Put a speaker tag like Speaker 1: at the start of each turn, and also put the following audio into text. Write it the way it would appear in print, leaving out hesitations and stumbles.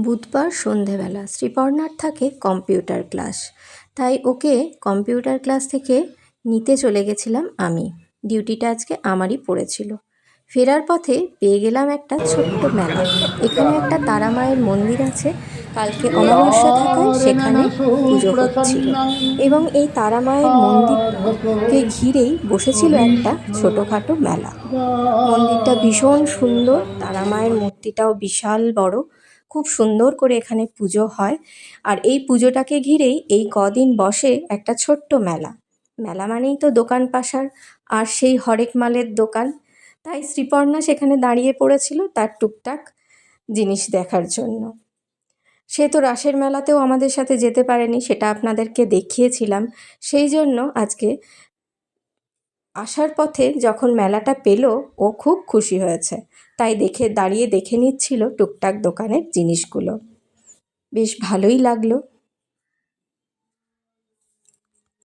Speaker 1: বুধবার সন্ধেবেলা শ্রীপর্ণার থাকে কম্পিউটার ক্লাস, তাই ওকে কম্পিউটার ক্লাস থেকে নিতে চলে গেছিলাম আমি। ডিউটিটা আজকে আমারই পড়েছিল। ফেরার পথে পেয়ে গেলাম একটা ছোট্ট মেলা। এখানে একটা তারা মায়ের মন্দির আছে, কালকে অমাবস্যা থাকায় সেখানে পুজো হচ্ছিল এবং এই তারা মায়ের মন্দিরকে ঘিরেই বসেছিল একটা ছোটোখাটো মেলা। মন্দিরটা ভীষণ সুন্দর, তারা মায়ের মূর্তিটাও বিশাল বড়, খুব সুন্দর করে এখানে পুজো হয়। আর এই পুজোটাকে ঘিরেই এই কদিন বসে একটা ছোট্ট মেলা। মেলা মানেই তো দোকান পাশার, আর সেই হরেক মালের দোকান। তাই শ্রীপর্ণা সেখানে দাঁড়িয়ে পড়েছিল তার টুকটাক জিনিস দেখার জন্য। সে তো রাসের মেলাতেও আমাদের সাথে যেতে পারেনি, সেটা আপনাদেরকে দেখিয়েছিলাম। সেই জন্য আজকে আসার পথে যখন মেলাটা পেল, ও খুব খুশি হয়েছে। তাই দাঁড়িয়ে দেখে নিচ্ছিল টুকটাক দোকানের জিনিসগুলো। বেশ ভালোই লাগলো।